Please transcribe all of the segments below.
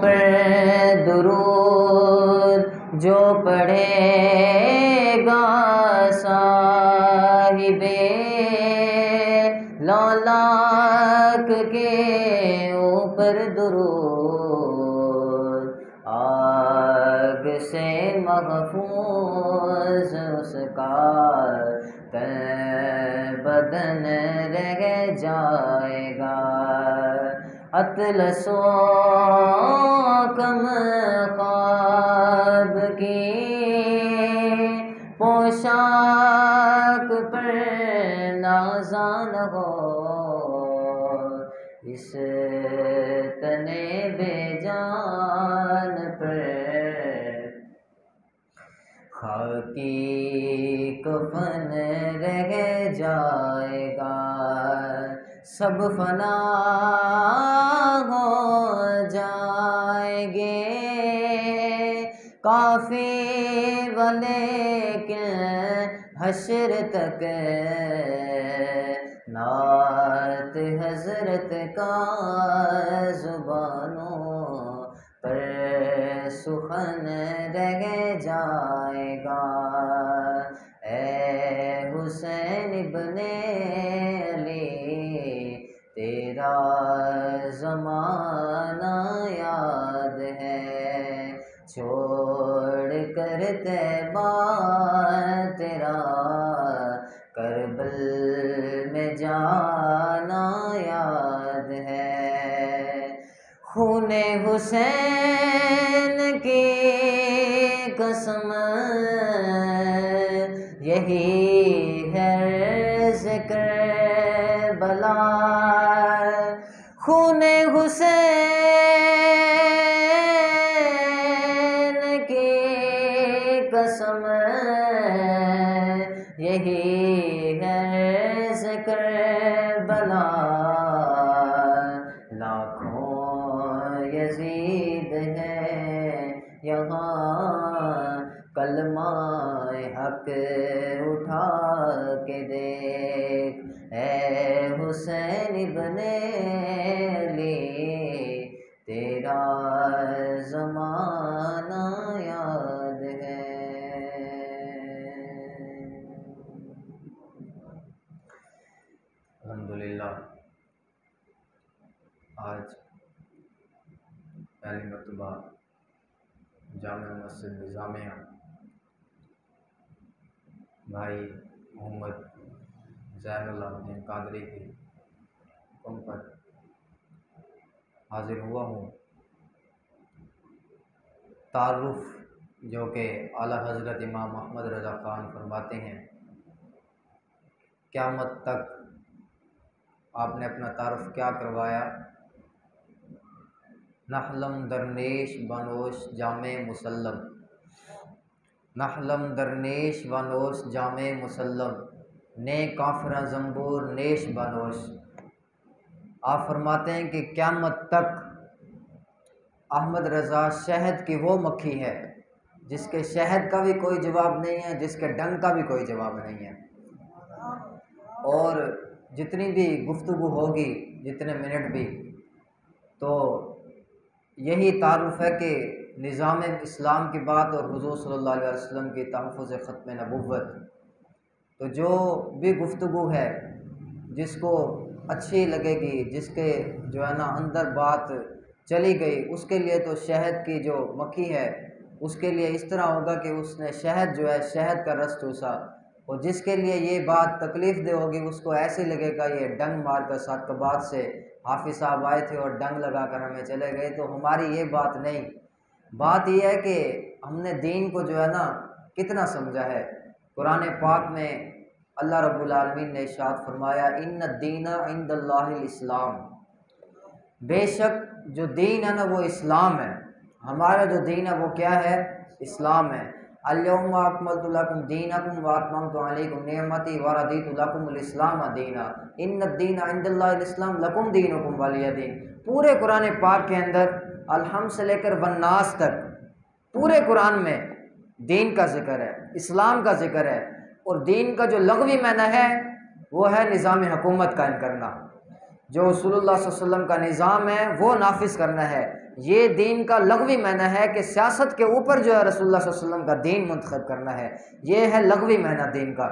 پر درود جو پڑھے گا صاحب لولاک کے اوپر درود، آگ سے محفوظ اس کا تن بدن رہ جائے گا۔ اطلس و کم خواب کی پوشاک پر نازان ہو، اس تنے بے جان پر خاکی کفن رہ جائے گا۔ سب فنا ہو جائیں گے کافی ولیکن حشر تک نعت حضرت کا زبانوں پر سخن رہ جائے گا۔ اے حسین ابن علی تیرا زمانہ یاد ہے، چھوڑ کر طیبہ تیرا کربل میں جانا یاد ہے۔ خون حسین کی قسم یہی ہے ذکر بلا، خون حسین کی قسم یہی ہے ذکر بلا، لاکھوں یزید ہے یہاں کلمہ حق اٹھا کے دیکھ، اے حسین ابن علی تیرا زمانہ یاد ہے۔ الحمدللہ آج پہلی مرتبہ جامع مسجد نظامیہ بھائی محمد زین اللہ الدین قادری کی حکم پر حاضر ہوا ہوں۔ تعارف جو کہ اعلیٰ حضرت امام احمد رضا خان فرماتے ہیں، قیامت تک آپ نے اپنا تعارف کیا کروایا؟ نحلم درنیش بنوش جامع مسلم، نحلم درنیش بنوش جامع مسلم، نے کافراں زنبور نیش بنوش۔ آپ فرماتے ہیں کہ قیامت تک احمد رضا شہد کی وہ مکھی ہے جس کے شہد کا بھی کوئی جواب نہیں ہے، جس کے ڈنگ کا بھی کوئی جواب نہیں ہے، اور جتنی بھی گفتگو ہوگی، جتنے منٹ بھی، تو یہی تعارف ہے کہ نظام اسلام کی بات اور حضور صلی اللہ علیہ وسلم کی تحفظ ختم نبوت، تو جو بھی گفتگو ہے جس کو اچھی لگے گی، جس کے جو ہے نا اندر بات چلی گئی، اس کے لیے تو شہد کی جو مکھی ہے اس کے لیے اس طرح ہوگا کہ اس نے شہد جو ہے شہد کا رس چوسا، اور جس کے لیے یہ بات تکلیف دہ ہوگی اس کو ایسے لگے گا یہ ڈنگ مار کر صادقآباد سے حافظ صاحب آئے تھے اور ڈنگ لگا کر ہمیں چلے گئے۔ تو ہماری یہ بات نہیں، بات یہ ہے کہ ہم نے دین کو جو ہے نا کتنا سمجھا ہے۔ قرآن پاک میں اللہ رب العالمین نے ارشاد فرمایا ان الدین عند اللہ الاسلام، بے شک جو دین ہے نا وہ اسلام ہے، ہمارا جو دین ہے وہ کیا ہے؟ اسلام ہے۔ الیوم اکملت لکم دینکم واتممت علیکم نعمتی ورضیت لکم الاسلام دینا، ان الدین عند اللہ الاسلام لکم دینکم ولی دین۔ پورے قرآن پاک کے اندر الحمد سے لے کر والناس تک پورے قرآن میں دین کا ذکر ہے، اسلام کا ذکر ہے، اور دین کا جو لغوی معنی ہے وہ ہے نظام حکومت قائم کرنا۔ جو رسول اللہ صلی اللہ علیہ وسلم کا نظام ہے وہ نافذ کرنا ہے۔ یہ دین کا لغوی معنی ہے کہ سیاست کے اوپر جو ہے رسول اللہ صلی اللہ علیہ وسلم کا دین منتخب کرنا ہے، یہ ہے لغوی معنی دین کا۔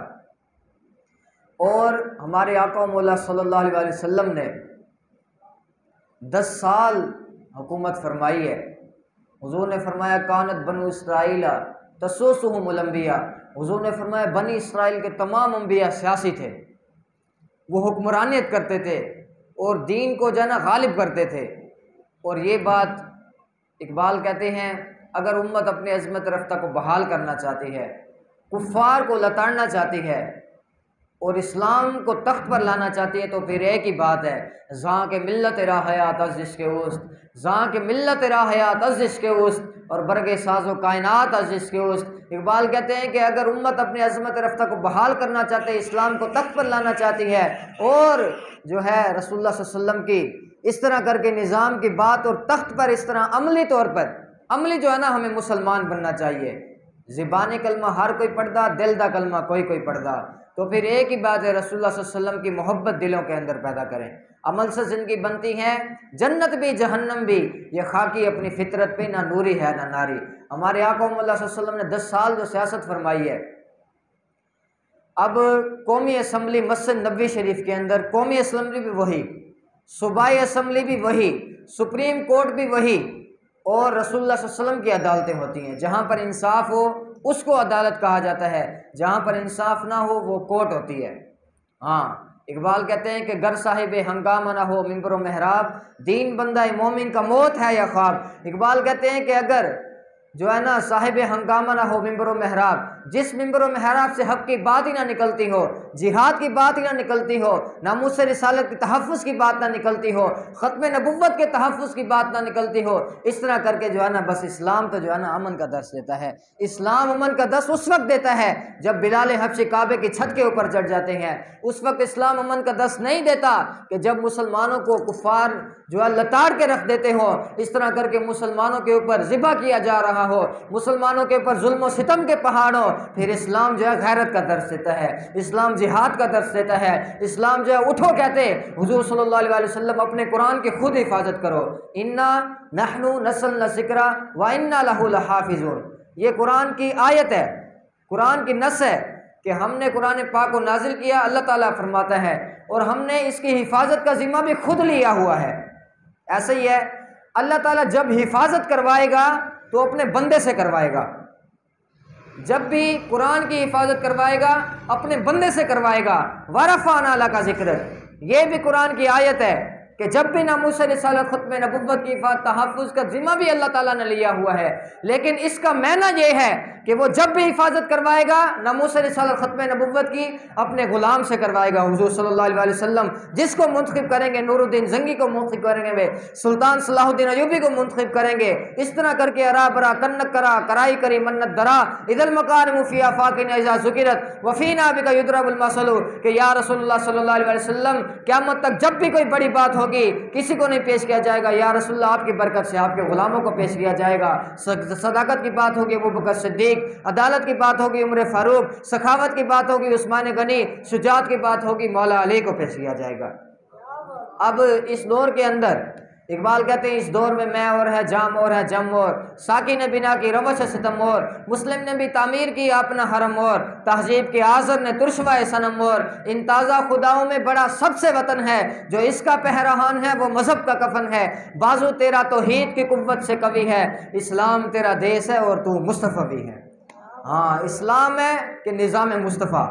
اور ہمارے آقا مولا صلی اللہ علیہ وسلم نے 10 سال حکومت فرمائی ہے۔ حضور نے فرمایا کانت بنو اسرائیل تسوسہم الانبیاء، حضور نے فرمایا بنی اسرائیل کے تمام انبیاء سیاسی تھے، وہ حکمرانیت کرتے تھے اور دین کو جو ہے نا غالب کرتے تھے۔ اور یہ بات اقبال کہتے ہیں اگر امت اپنی عظمت رفتہ کو بحال کرنا چاہتی ہے، کفار کو لتاڑنا چاہتی ہے اور اسلام کو تخت پر لانا چاہتی ہے، تو پھر ایک ہی بات ہے، زاں کے ملت را حیات از عشق اوست، زاں کے ملت را حیات از عشق اوست اور برگ ساز و کائنات از عشق اوست۔ اقبال کہتے ہیں کہ اگر امت اپنی عظمت رفتہ کو بحال کرنا چاہتے ہے، اسلام کو تخت پر لانا چاہتی ہے اور جو ہے رسول اللہ صلی اللہ علیہ وسلم کی اس طرح کر کے نظام کی بات اور تخت پر اس طرح عملی طور پر عملی جو ہے نا ہمیں مسلمان بننا چاہیے۔ زبانی کلمہ ہر کوئی پڑھدا، دل دا کلمہ کوئی کوئی پڑھدا، تو پھر ایک ہی بات ہے رسول اللہ صلی اللہ علیہ وسلم کی محبت دلوں کے اندر پیدا کریں۔ عمل سے زندگی بنتی ہے، جنت بھی جہنم بھی، یہ خاکی اپنی فطرت پہ نہ نوری ہے نہ ناری۔ ہمارے آقا اللہ صلی اللہ علیہ وسلم نے 10 سال جو سیاست فرمائی ہے، اب قومی اسمبلی مسجد نبوی شریف کے اندر قومی اسمبلی بھی وہی، صوبائی اسمبلی بھی وہی، سپریم کورٹ بھی وہی، اور رسول اللہ صلی اللہ علیہ وسلم کی عدالتیں ہوتی ہیں۔ جہاں پر انصاف ہو اس کو عدالت کہا جاتا ہے، جہاں پر انصاف نہ ہو وہ کورٹ ہوتی ہے۔ ہاں، اقبال کہتے ہیں کہ گر صاحب ہنگامہ نہ ہو ممبر و محراب، دین بندہ مومن کا موت ہے یا خواب۔ اقبال کہتے ہیں کہ اگر جو ہے نا صاحب ہنگامہ نہ ہو ممبر و محراب، جس ممبر و محراب سے حق کی بات ہی نہ نکلتی ہو، جہاد کی بات ہی نہ نکلتی ہو، ناموس رسالت کی تحفظ کی بات نہ نکلتی ہو، ختم نبوت کے تحفظ کی بات نہ نکلتی ہو، اس طرح کر کے جو ہے نا بس اسلام تو جو ہے نا امن کا درس دیتا ہے۔ اسلام امن کا درس اس وقت دیتا ہے جب بلال حبشی کعبے کی چھت کے اوپر چڑھ جاتے ہیں، اس وقت اسلام امن کا درس نہیں دیتا کہ جب مسلمانوں کو کفار جو ہے لتاڑ کے رکھ دیتے ہو، اس طرح کر کے مسلمانوں کے اوپر ذبح کیا جا رہا ہو، مسلمانوں کے اوپر ظلم و ستم کے پہاڑ ہو، پھر اسلام جو ہے غیرت کا درس دیتا ہے، اسلام جہاد کا درس دیتا ہے، اسلام جو ہے اٹھو کہتے حضور صلی اللہ علیہ وسلم اپنے قرآن کی خود حفاظت کرو، انا نحن نزلنا الذکر وانا لہ لحافظون۔ یہ قرآن کی آیت ہے، قرآن کی نص ہے کہ ہم نے قرآن پاک کو نازل کیا، اللہ تعالیٰ فرماتا ہے، اور ہم نے اس کی حفاظت کا ذمہ بھی خود لیا ہوا ہے۔ ایسے ہی ہے، اللہ تعالیٰ جب حفاظت کروائے گا تو اپنے بندے سے کروائے گا، جب بھی قرآن کی حفاظت کروائے گا اپنے بندے سے کروائے گا۔ وَرَفَعْنَا لَكَ ذِكْرَكَ، یہ بھی قرآن کی آیت ہے کہ جب بھی ناموس رسالت ختم نبوت کی حفاظت تحفظ کا ذمہ بھی اللہ تعالیٰ نے لیا ہوا ہے، لیکن اس کا معنی یہ ہے کہ وہ جب بھی حفاظت کروائے گا ناموس رسالت ختم نبوت کی اپنے غلام سے کروائے گا، حضور صلی اللہ علیہ وسلم، جس کو منتخب کریں گے نور الدین زنگی کو منتخب کریں گے، سلطان صلاح الدین ایوبی کو منتخب کریں گے، اس طرح کر کے ارا برا کنک کرا کرائی کری منت درا اذ المکارم فی آفاقنا اذا ذکرت وفینا بک یضرب المثل، کہ یا رسول اللہ صلی اللہ علیہ وسلم قیامت تک جب بھی کوئی بڑی بات ہوگی کسی کو نہیں پیش کیا جائے گا، یا رسول اللہ آپ کی برکت سے آپ کے غلاموں کو پیش کیا جائے گا۔ صداقت کی بات ہوگی ابو بکر صدیق، عدالت کی بات ہوگی عمر فاروق، سخاوت کی بات ہوگی عثمان غنی، شجاعت کی بات ہوگی مولا علی کو پیش کیا جائے گا۔ اب اس دور کے اندر اقبال کہتے ہیں اس دور میں میں اور ہے جام اور ہے جم اور، ساکی نے بنا کی روش ستم اور، مسلم نے بھی تعمیر کی اپنا حرم اور، تہذیب کے آزر نے ترشوائے صنم اور، ان تازہ خداؤں میں بڑا سب سے وطن ہے، جو اس کا پہرہان ہے وہ مذہب کا کفن ہے، بازو تیرا توحید کی قوت سے قوی ہے، اسلام تیرا دیس ہے اور تو مصطفی بھی ہے۔ ہاں، اسلام ہے کہ نظام مصطفیٰ،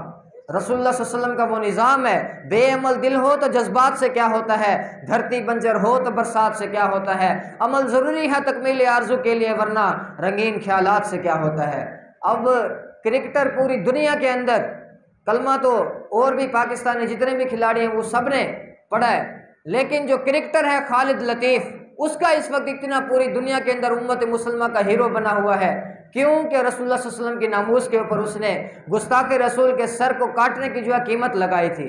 رسول اللہ صلی اللہ علیہ وسلم کا وہ نظام ہے، بے عمل دل ہو تو جذبات سے کیا ہوتا ہے، دھرتی بنجر ہو تو برسات سے کیا ہوتا ہے، عمل ضروری ہے تکمیل آرزو کے لیے ورنہ رنگین خیالات سے کیا ہوتا ہے۔ اب کرکٹر پوری دنیا کے اندر کلمہ تو اور بھی پاکستانی جتنے بھی کھلاڑی ہیں وہ سب نے پڑھا ہے، لیکن جو کرکٹر ہے خالد لطیف، اس کا اس وقت اتنا پوری دنیا کے اندر امت مسلمہ کا ہیرو بنا ہوا ہے، کیوں کہ رسول اللہ صلی اللہ علیہ وسلم کی ناموس کے اوپر اس نے گستاخ رسول کے سر کو کاٹنے کی جو ہے قیمت لگائی تھی،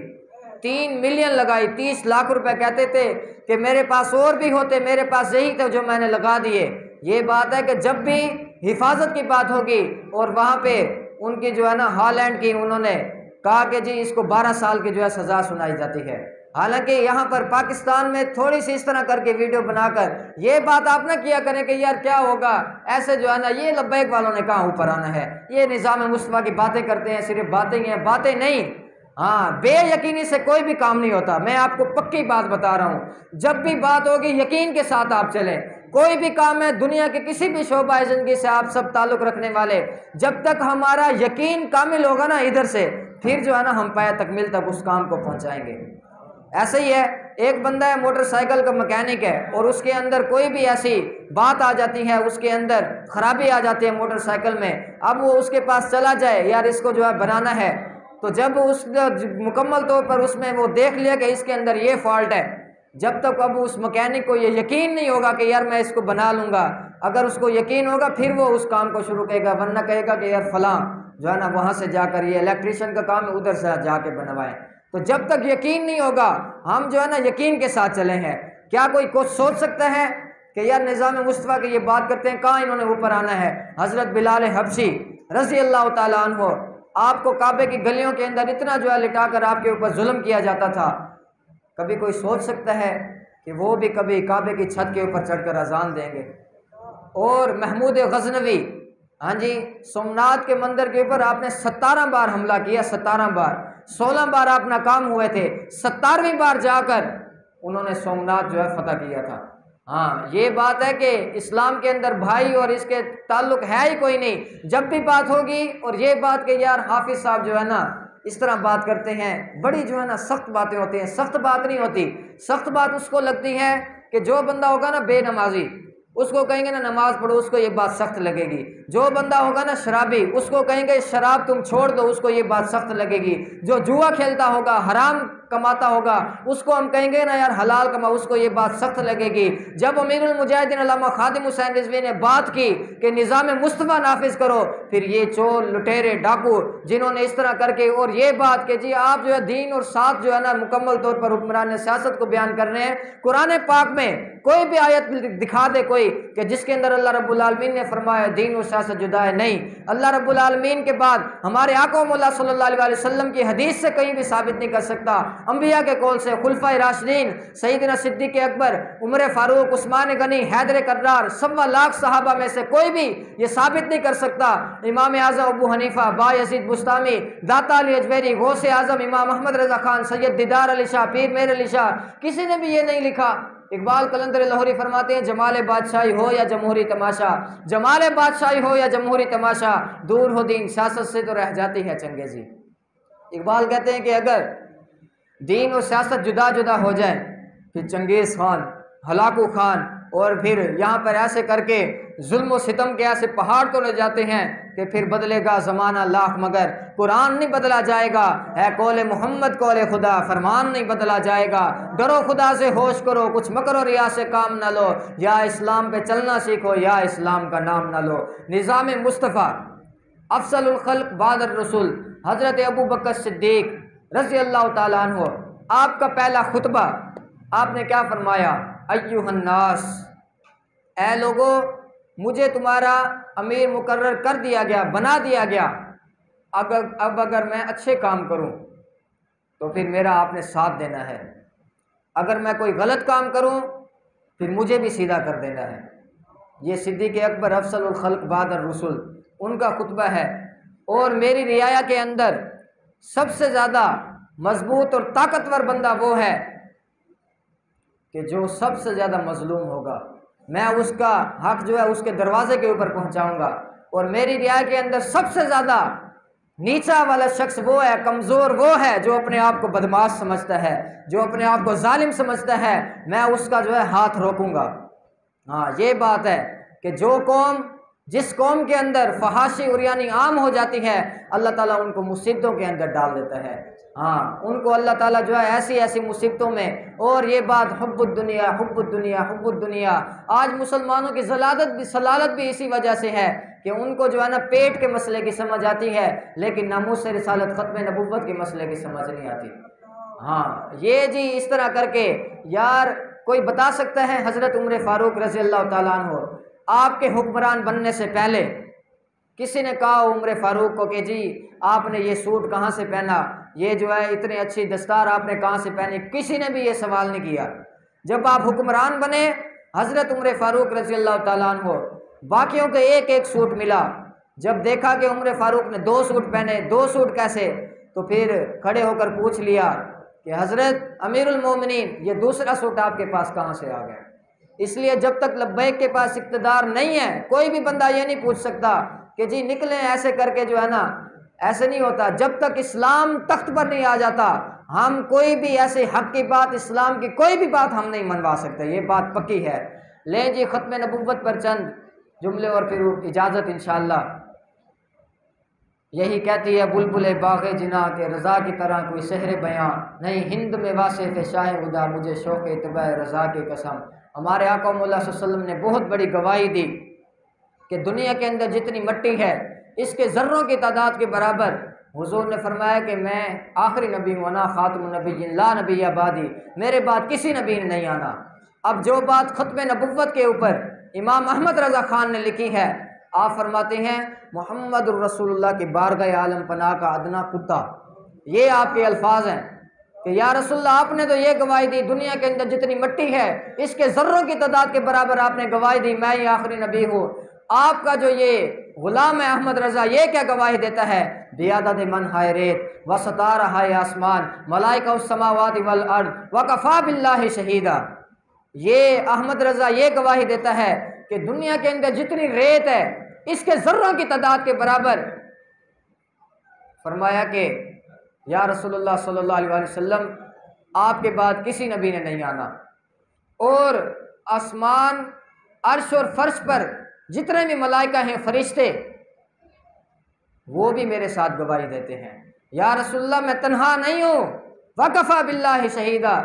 3 ملین لگائی، 30 لاکھ روپے، کہتے تھے کہ میرے پاس اور بھی ہوتے، میرے پاس یہی تھے جو میں نے لگا دیے۔ یہ بات ہے کہ جب بھی حفاظت کی بات ہوگی، اور وہاں پہ ان کی جو ہے نا ہالینڈ کی انہوں نے کہا کہ جی اس کو 12 سال کی جو ہے سزا سنائی جاتی ہے، حالانکہ یہاں پر پاکستان میں تھوڑی سی اس طرح کر کے ویڈیو بنا کر یہ بات آپ نہ کیا کریں کہ یار کیا ہوگا ایسے جو ہے نا یہ لبیک والوں نے کہاں اوپر آنا ہے، یہ نظام مصطفیٰ کی باتیں کرتے ہیں، صرف باتیں ہی ہیں، باتیں نہیں۔ ہاں، بے یقینی سے کوئی بھی کام نہیں ہوتا، میں آپ کو پکی بات بتا رہا ہوں، جب بھی بات ہوگی یقین کے ساتھ آپ چلیں۔ کوئی بھی کام ہے دنیا کے کسی بھی شعبہ زندگی سے آپ سب تعلق رکھنے والے، جب تک ہمارا یقین کامل ہوگا نا ادھر سے، پھر جو ہے نا ہم پایہ تکمیل تک اس کام کو پہنچائیں گے۔ ایسے ہی ہے، ایک بندہ ہے موٹر سائیکل کا مکینک ہے اور اس کے اندر کوئی بھی ایسی بات آ جاتی ہے، اس کے اندر خرابی آ جاتی ہے موٹر سائیکل میں، اب وہ اس کے پاس چلا جائے یار اس کو جو ہے بنانا ہے، تو جب اس مکمل طور پر اس میں وہ دیکھ لیا کہ اس کے اندر یہ فالٹ ہے، جب تک اب اس مکینک کو یہ یقین نہیں ہوگا کہ یار میں اس کو بنا لوں گا، اگر اس کو یقین ہوگا پھر وہ اس کام کو شروع کرے گا، ورنہ کہے گا کہ یار فلاں جو ہے نا وہاں سے جا کر، یہ الیکٹریشین کا کام ہے ادھر سے جا کے بنوائیں۔ تو جب تک یقین نہیں ہوگا ہم جو ہے نا یقین کے ساتھ چلے ہیں۔ کیا کوئی کچھ سوچ سکتا ہے کہ یار نظام مصطفیٰ کی یہ بات کرتے ہیں کہاں انہوں نے اوپر آنا ہے؟ حضرت بلال حبشی رضی اللہ تعالیٰ عنہ، آپ کو کعبے کی گلیوں کے اندر اتنا جو ہے لٹا کر آپ کے اوپر ظلم کیا جاتا تھا، کبھی کوئی سوچ سکتا ہے کہ وہ بھی کبھی کعبے کی چھت کے اوپر چڑھ کر اذان دیں گے؟ اور محمود غزنوی، ہاں جی، سومناتھ کے مندر کے اوپر آپ نے 17 بار حملہ کیا، 17 بار، 16 بار آپ ناکام ہوئے تھے، 17ویں بار جا کر انہوں نے سومناتھ جو ہے فتح کیا تھا۔ ہاں، یہ بات ہے کہ اسلام کے اندر بھائی اور اس کے تعلق ہے ہی کوئی نہیں۔ جب بھی بات ہوگی اور یہ بات کہ یار حافظ صاحب جو ہے نا اس طرح بات کرتے ہیں، بڑی جو ہے نا سخت باتیں ہوتی ہیں، سخت بات نہیں ہوتی۔ سخت بات اس کو لگتی ہے کہ جو بندہ ہوگا نا بے نمازی، اس کو کہیں گے نا نماز پڑھو، اس کو یہ بات سخت لگے گی۔ جو بندہ ہوگا نا شرابی، اس کو کہیں گے شراب تم چھوڑ دو، اس کو یہ بات سخت لگے گی۔ جو جوا کھیلتا ہوگا، حرام کماتا ہوگا، اس کو ہم کہیں گے نا یار حلال کما، اس کو یہ بات سخت لگے گی۔ جب امیر المجاہدین علامہ خادم حسین رضوی نے بات کی کہ نظام مصطفیٰ نافذ کرو، پھر یہ چور، لٹیرے، ڈاکو جنہوں نے اس طرح کر کے اور یہ بات کہ جی آپ جو ہے دین اور ساتھ جو ہے نا مکمل طور پر حکمران سیاست کو بیان کر رہے ہیں، قرآن پاک میں کوئی بھی آیت دکھا دے کوئی کہ جس کے اندر اللہ رب العالمین نے فرمایا دین اور سیاست جدا ہے؟ نہیں، اللہ رب العالمین کے بعد ہمارے آقا مولا صلی اللہ علیہ وسلم کی حدیث سے کہیں بھی ثابت نہیں کر سکتا، انبیاء کے قول سے، خلفائے راشدین سیدنا صدیق اکبر، عمر فاروق، عثمان غنی، حیدر کرار، 1.25 صحابہ میں سے کوئی بھی یہ ثابت نہیں کر سکتا۔ امام اعظم ابو حنیفہ، بایزید بستامی، داتا علی اجمیری، غوث اعظم امام احمد رضا خان، سید دیدار علی شاہ، پیر میر علی شاہ، کسی نے بھی یہ نہیں لکھا۔ اقبال قلندر لاہوری فرماتے ہیں جمال بادشاہی ہو یا جمہوری تماشا، جمال بادشاہی ہو یا جمہوری تماشا، دور ہو دین سیاست سے تو رہ جاتی ہے چنگیزی۔ اقبال کہتے ہیں کہ اگر دین اور سیاست جدا جدا ہو جائے، پھر چنگیز خان، ہلاکو خان اور پھر یہاں پر ایسے کر کے ظلم و ستم کے ایسے پہاڑ تو لے جاتے ہیں کہ پھر بدلے گا زمانہ لاکھ مگر قرآن نہیں بدلا جائے گا، ہے قول محمد قول خدا، فرمان نہیں بدلا جائے گا۔ ڈرو خدا سے ہوش کرو، کچھ مکر و ریا سے کام نہ لو، یا اسلام پہ چلنا سیکھو یا اسلام کا نام نہ لو۔ نظام مصطفیٰ افضل الخلق بعد الرسول، حضرت ابو بکر صدیق رضی اللہ تعالیٰ عنہ، آپ کا پہلا خطبہ آپ نے کیا فرمایا؟ ایھا الناس، اے لوگو مجھے تمہارا امیر مقرر کر دیا گیا، بنا دیا گیا، اب اگر میں اچھے کام کروں تو پھر میرا آپ نے ساتھ دینا ہے، اگر میں کوئی غلط کام کروں پھر مجھے بھی سیدھا کر دینا ہے۔ یہ صدیق اکبر افضل الخلق بعد الرسول ان کا خطبہ ہے۔ اور میری رعایا کے اندر سب سے زیادہ مضبوط اور طاقتور بندہ وہ ہے کہ جو سب سے زیادہ مظلوم ہوگا، میں اس کا حق جو ہے اس کے دروازے کے اوپر پہنچاؤں گا۔ اور میری رعایا کے اندر سب سے زیادہ نیچا والا شخص وہ ہے، کمزور وہ ہے جو اپنے آپ کو بدماش سمجھتا ہے، جو اپنے آپ کو ظالم سمجھتا ہے، میں اس کا جو ہے ہاتھ روکوں گا۔ ہاں، یہ بات ہے کہ جو قوم، جس قوم کے اندر فحاشی عریانی عام ہو جاتی ہے، اللہ تعالیٰ ان کو مصیبتوں کے اندر ڈال دیتا ہے۔ ہاں، ان کو اللہ تعالیٰ جو ہے ایسی ایسی مصیبتوں میں، اور یہ بات حب الدنیا حب الدنیا حب الدنیا، آج مسلمانوں کی ضلالت بھی اسی وجہ سے ہے کہ ان کو جو ہے نا پیٹ کے مسئلے کی سمجھ آتی ہے، لیکن ناموس رسالت ختم نبوت کے مسئلے کی سمجھ نہیں آتی۔ ہاں، یہ جی اس طرح کر کے یار کوئی بتا سکتا ہے حضرت عمر فاروق رضی اللہ تعالیٰ عنہ آپ کے حکمران بننے سے پہلے کسی نے کہا عمر فاروق کو کہ جی آپ نے یہ سوٹ کہاں سے پہنا، یہ جو ہے اتنی اچھی دستار آپ نے کہاں سے پہنی، کسی نے بھی یہ سوال نہیں کیا۔ جب آپ حکمران بنے حضرت عمر فاروق رضی اللہ تعالیٰ عنہ، باقیوں کو ایک ایک سوٹ ملا، جب دیکھا کہ عمر فاروق نے 2 سوٹ پہنے، 2 سوٹ کیسے، تو پھر کھڑے ہو کر پوچھ لیا کہ حضرت امیر المومنین یہ دوسرا سوٹ آپ کے پاس کہاں سے آ گیا۔ اس لیے جب تک لبیک کے پاس اقتدار نہیں ہے، کوئی بھی بندہ یہ نہیں پوچھ سکتا کہ جی نکلیں ایسے کر کے، جو ہے نا ایسے نہیں ہوتا۔ جب تک اسلام تخت پر نہیں آ جاتا ہم کوئی بھی ایسے حق کی بات، اسلام کی کوئی بھی بات ہم نہیں منوا سکتے، یہ بات پکی ہے۔ لیں جی ختم نبوت پر چند جملے اور پھر اجازت انشاءاللہ۔ یہی کہتی ہے بلبل باغ جناں کے رضا کی طرح کوئی سحر بیاں نہیں، ہند میں واصف شاہ خدا مجھے شوق اتباع رضا کی قسم۔ ہمارے آقا مولا صلی اللہ علیہ وسلم نے بہت بڑی گواہی دی کہ دنیا کے اندر جتنی مٹی ہے اس کے ذروں کی تعداد کے برابر، حضور نے فرمایا کہ میں آخری نبی ہوں، انا خاتم النبیین لا نبی بعدی، میرے بعد کسی نبی نے نہیں آنا۔ اب جو بات ختم نبوت کے اوپر امام احمد رضا خان نے لکھی ہے، آپ فرماتے ہیں محمد الرسول اللہ کی بارگاہ عالم پناہ کا ادنا کتا، یہ آپ کے الفاظ ہیں کہ یا رسول اللہ آپ نے تو یہ گواہی دی دنیا کے اندر جتنی مٹی ہے اس کے ذروں کی تعداد کے برابر آپ نے گواہی دی میں ہی آخری نبی ہوں۔ آپ کا جو یہ غلام ہے احمد رضا یہ کیا گواہی دیتا ہے، بیادت من ہائے ریت و ستارہ ہائے آسمان ملائکہ السماوات والارض وکفا باللہ شہیدہ۔ یہ احمد رضا یہ گواہی دیتا ہے کہ دنیا کے اندر جتنی ریت ہے اس کے ذروں کی تعداد کے برابر۔ فرمایا کہ یا رسول اللہ صلی اللہ علیہ وسلم آپ کے بعد کسی نبی نے نہیں آنا، اور آسمان عرش اور فرش پر جتنے بھی ملائکہ ہیں فرشتے وہ بھی میرے ساتھ گواہی دیتے ہیں یا رسول اللہ میں تنہا نہیں ہوں، وکفا باللہ شہیدہ،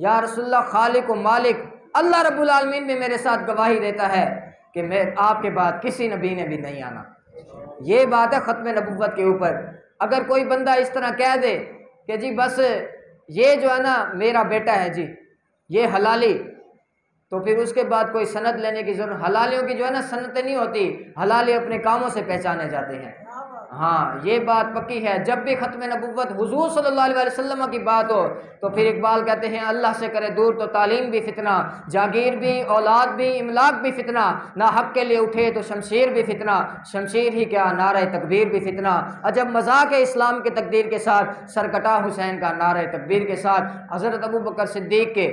یا رسول اللہ خالق و مالک اللہ رب العالمین بھی میرے ساتھ گواہی دیتا ہے کہ میں آپ کے بعد کسی نبی نے بھی نہیں آنا۔ یہ بات ہے ختم نبوت کے اوپر۔ اگر کوئی بندہ اس طرح کہہ دے کہ جی بس یہ جو ہے نا میرا بیٹا ہے جی یہ حلالی، تو پھر اس کے بعد کوئی سند لینے کی ضرورت، حلالیوں کی جو ہے نا سندیں نہیں ہوتی، حلالی اپنے کاموں سے پہچانے جاتے ہیں۔ ہاں یہ بات پکی ہے، جب بھی ختم نبوت حضور صلی اللہ علیہ وسلم کی بات ہو تو پھر اقبال کہتے ہیں اللہ سے کرے دور تو تعلیم بھی فتنہ، جاگیر بھی، اولاد بھی، املاک بھی فتنہ، نہ حق کے لیے اٹھے تو شمشیر بھی فتنہ، شمشیر ہی کیا نعرہ تکبیر بھی فتنہ، عجب مذاق ہے اسلام کے تقدیر کے ساتھ سرکٹا حسین کا نعرہ تکبیر کے ساتھ۔ حضرت ابوبکر صدیق کے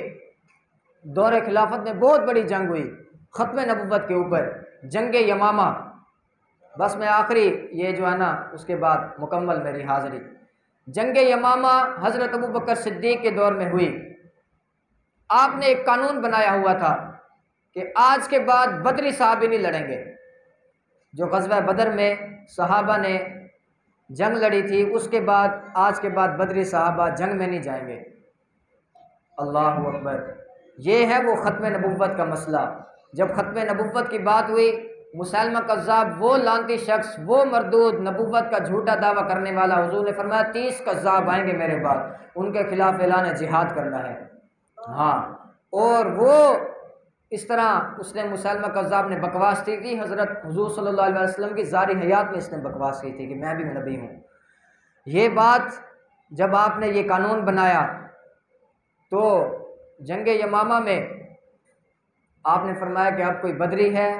دور خلافت میں بہت بڑی جنگ ہوئی ختم نبوت کے اوپر، جنگ یمامہ۔ بس میں آخری یہ جو ہے نا اس کے بعد مکمل میری حاضری، جنگ یمامہ حضرت ابوبکر صدیق کے دور میں ہوئی۔ آپ نے ایک قانون بنایا ہوا تھا کہ آج کے بعد بدری صحابی نہیں لڑیں گے۔ جو غزوہ بدر میں صحابہ نے جنگ لڑی تھی اس کے بعد آج کے بعد بدری صحابہ جنگ میں نہیں جائیں گے۔ اللہ اکبر، یہ ہے وہ ختم نبوت کا مسئلہ۔ جب ختم نبوت کی بات ہوئی، مسلمہ کذاب وہ لعنتی شخص، وہ مردود نبوت کا جھوٹا دعویٰ کرنے والا، حضور نے فرمایا 30 کذاب آئیں گے میرے بعد، ان کے خلاف اعلان جہاد کرنا ہے۔ ہاں، اور وہ اس طرح اس نے مسلمہ کذاب نے بکواس کی تھی، حضرت حضور صلی اللہ علیہ وسلم کی ظاہری حیات میں اس نے بکواس کی تھی کہ میں بھی نبی ہوں۔ یہ بات جب آپ نے یہ قانون بنایا تو جنگ یمامہ میں آپ نے فرمایا کہ اب کوئی بدری ہے،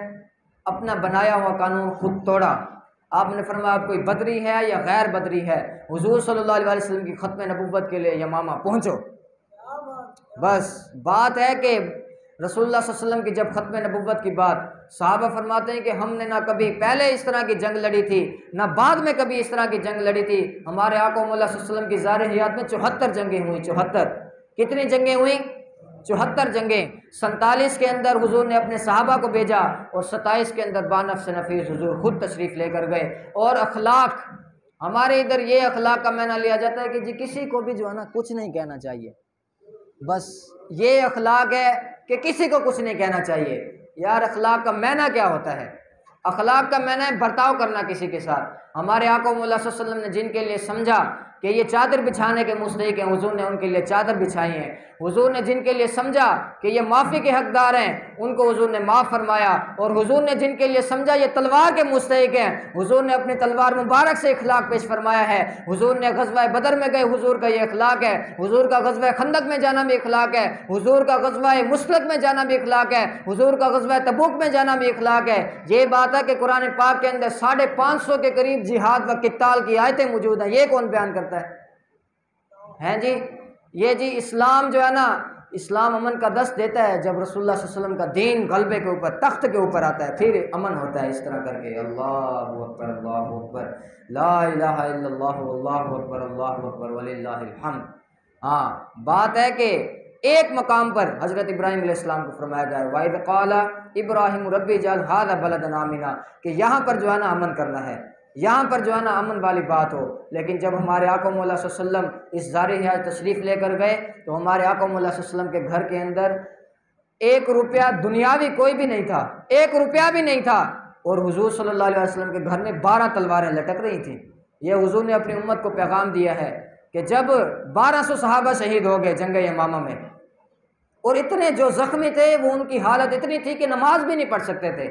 اپنا بنایا ہوا قانون خود توڑا۔ آپ نے فرمایا اب کوئی بدری ہے یا غیر بدری ہے، حضور صلی اللہ علیہ وسلم کی ختم نبوت کے لیے یمامہ پہنچو۔ بس بات ہے کہ رسول اللہ صلی اللہ علیہ وسلم کی جب ختم نبوت کی بات، صحابہ فرماتے ہیں کہ ہم نے نہ کبھی پہلے اس طرح کی جنگ لڑی تھی نہ بعد میں کبھی اس طرح کی جنگ لڑی تھی۔ ہمارے آقا مولا صلی اللہ علیہ وسلم کی ظاہر حیات میں 74 جنگیں ہوئیں، 74۔ کتنی جنگیں ہوئیں؟ 74 جنگیں۔ 47 کے اندر حضور نے اپنے صحابہ کو بھیجا اور 27 کے اندر بانفس نفیس حضور خود تشریف لے کر گئے۔ اور اخلاق، ہمارے ادھر یہ اخلاق کا معنی لیا جاتا ہے کہ جی کسی کو بھی جو ہے نا کچھ نہیں کہنا چاہیے، بس یہ اخلاق ہے کہ کسی کو کچھ نہیں کہنا چاہیے۔ یار اخلاق کا معنی کیا ہوتا ہے؟ اخلاق کا معنی ہے برتاؤ کرنا کسی کے ساتھ۔ ہمارے آقا مولا صلی اللہ علیہ وسلم نے جن کے لیے سمجھا کہ یہ چادر بچھانے کے مستحق ہیں، حضور نے ان کے لیے چادر بچھائی ہیں۔ حضور نے جن کے لیے سمجھا کہ یہ معافی کے حقدار ہیں ان کو حضور نے معاف فرمایا، اور حضور نے جن کے لیے سمجھا یہ تلوار کے مستحق ہیں، حضور نے اپنی تلوار مبارک سے اخلاق پیش فرمایا ہے۔ حضور نے غزوہ بدر میں گئے، حضور کا یہ اخلاق ہے۔ حضور کا غزوہ خندق میں جانا بھی اخلاق ہے۔ حضور کا غزوہ مسلک میں جانا بھی اخلاق ہے۔ حضور کا غزوہ تبوک میں جانا بھی اخلاق ہے۔ یہ بات ہے کہ قرآن پاک کے اندر 550 کے قریب جہاد و قتال کی آیتیں موجود ہیں، یہ کون بیان کرتا ہے جی؟ یہ جی اسلام جو ہے نا، اسلام امن کا دست دیتا ہے جب رسول اللہ صلی اللہ علیہ وسلم کا دین غلبے کے اوپر، تخت کے اوپر آتا ہے، پھر امن ہوتا ہے۔ اس طرح کر کے اللہ اکبر اللہ اکبر لا الہ الا اللہ اللہ اکبر وللہ الحمد۔ ہاں، بات ہے کہ ایک مقام پر حضرت ابراہیم علیہ السلام کو فرمایا گیا ہے وَإِذْ قَالَ ابراہیم ربی اجعل هَذَا بَلَدًا آمِنًا، کہ یہاں پر جو ہے نا امن کرنا ہے، یہاں پر جو ہے نا امن والی بات ہو۔ لیکن جب ہمارے آقا مولا صلی اللہ علیہ وسلم اس زار حیات تشریف لے کر گئے تو ہمارے آقا مولا صلی اللہ علیہ وسلم کے گھر کے اندر 1 روپیہ دنیاوی کوئی بھی نہیں تھا، 1 روپیہ بھی نہیں تھا، اور حضور صلی اللہ علیہ وسلم کے گھر میں 12 تلواریں لٹک رہی تھیں۔ یہ حضور نے اپنی امت کو پیغام دیا ہے کہ جب 1200 صحابہ شہید ہو گئے جنگ یمامہ میں، اور اتنے جو زخمی تھے وہ ان کی حالت اتنی تھی کہ نماز بھی نہیں پڑھ سکتے تھے،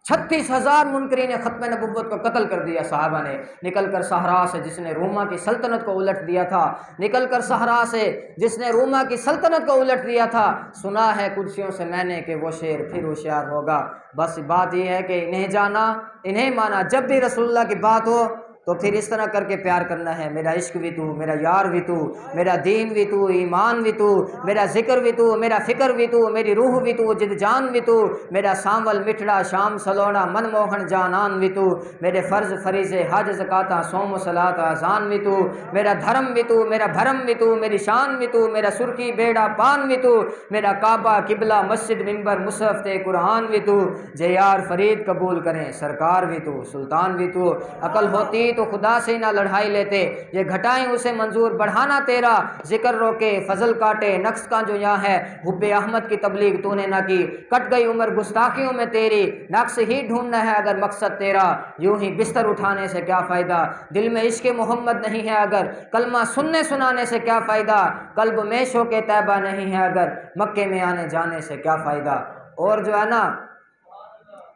36,000 منکرین ختم نبوت کو قتل کر دیا صحابہ نے، نکل کر صحرا سے جس نے روما کی سلطنت کو الٹ دیا تھا، نکل کر صحرا سے جس نے روما کی سلطنت کو الٹ دیا تھا۔ سنا ہے قدسیوں سے میں نے کہ وہ شیر پھر ہوشیار ہوگا۔ بس بات یہ ہے کہ انہیں جانا انہیں مانا، جب بھی رسول اللہ کی بات ہو تو پھر اس طرح کر کے پیار کرنا ہے، میرا عشق بھی تو، میرا یار بھی تو، میرا دین بھی تو، ایمان بھی تو، میرا ذکر بھی تو، میرا فکر بھی تو، میری روح بھی تو، جد جان بھی تو، میرا سانول مٹھڑا شام سلوڑا من موہن جانان بھی تو، میرے فرض فریضے حج زکاتہ سوم و صلاۃ اذان بھی تو، میرا دھرم بھی تو، میرا بھرم بھی تو، میری شان بھی تو، میرا سرخی بیڑا پان بھی تو، میرا کعبہ قبلہ مسجد منبر مصحف قرآن بھی تو، جے یار فرید قبول کریں سرکار بھی تو، سلطان بھی تو، عقل ہوتی تو خدا سے نہ لڑائی لیتے، یہ گھٹائیں اسے منظور بڑھانا تیرا، ذکر روکے فضل کاٹے نقص کا جو یہاں ہے، حب احمد کی تبلیغ تو نے نہ کی، کٹ گئی عمر گستاخیوں میں تیری، نقص ہی ڈھونڈنا ہے اگر مقصد تیرا، یوں ہی بستر اٹھانے سے کیا فائدہ، دل میں عشق محمد نہیں ہے اگر کلمہ سننے سنانے سے کیا فائدہ، قلب میں شوق طیبہ نہیں ہے اگر مکے میں آنے جانے سے کیا فائدہ۔ اور جو ہے نا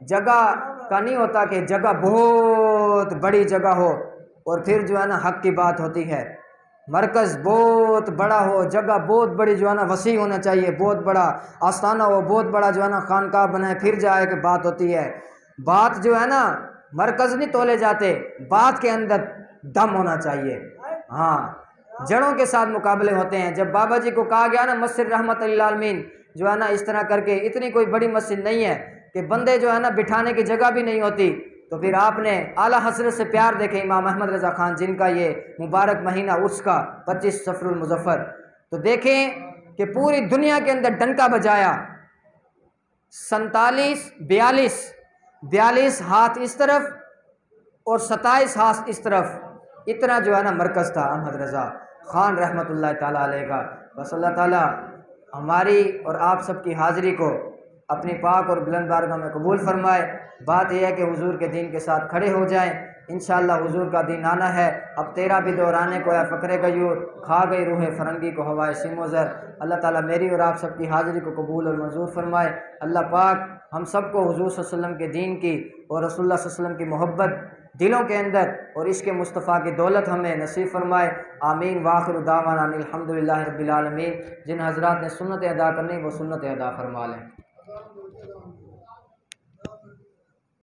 جگہ کا نہیں ہوتا کہ جگہ بہت بڑی جگہ ہو اور پھر جو ہے نا حق کی بات ہوتی ہے، مرکز بہت بڑا ہو، جگہ بہت بڑی جو ہے نا وسیع ہونا چاہیے، بہت بڑا آستانہ ہو، بہت بڑا جو ہے نا خانقاہ بنائے پھر جائے کہ بات ہوتی ہے۔ بات جو ہے نا مرکز نہیں تولے جاتے، بات کے اندر دم ہونا چاہیے۔ ہاں، جڑوں کے ساتھ مقابلے ہوتے ہیں۔ جب بابا جی کو کہا گیا نا مسجد رحمت للعالمین جو ہے نا اس طرح کر کے اتنی کوئی بڑی مسجد نہیں ہے کہ بندے جو ہے نا بٹھانے کی جگہ بھی نہیں ہوتی، تو پھر آپ نے اعلیٰ حضرت سے پیار دیکھے امام احمد رضا خان جن کا یہ مبارک مہینہ عرس کا 25 صفر المظفر، تو دیکھیں کہ پوری دنیا کے اندر ڈنکا بجایا، 42 ہاتھ اس طرف اور 27 ہاتھ اس طرف، اتنا جو ہے نا مرکز تھا احمد رضا خان رحمۃ اللہ تعالیٰ علیہ کا۔ بس اللہ تعالیٰ ہماری اور آپ سب کی حاضری کو اپنی پاک اور بلند بارگاہ میں قبول فرمائے۔ بات یہ ہے کہ حضور کے دین کے ساتھ کھڑے ہو جائیں، انشاءاللہ حضور کا دین آنا ہے۔ اب تیرا بھی دور آنے کو ہے، فقر غیور کھا گئی روح فرنگی کو ہوائے سیم و زر۔ اللہ تعالیٰ میری اور آپ سب کی حاضری کو قبول اور منظور فرمائے۔ اللہ پاک ہم سب کو حضور صلی اللہ علیہ وسلم کے دین کی اور رسول اللہ صلی اللہ علیہ وسلم کی محبت دلوں کے اندر اور عشق مصطفیٰ کی دولت ہمیں نصیب فرمائے۔ آمین۔ وآخر دعوانا الحمدللہ رب العالمین۔ جن حضرات نے سنت ادا کرنی وہ سنت ادا فرما لیں۔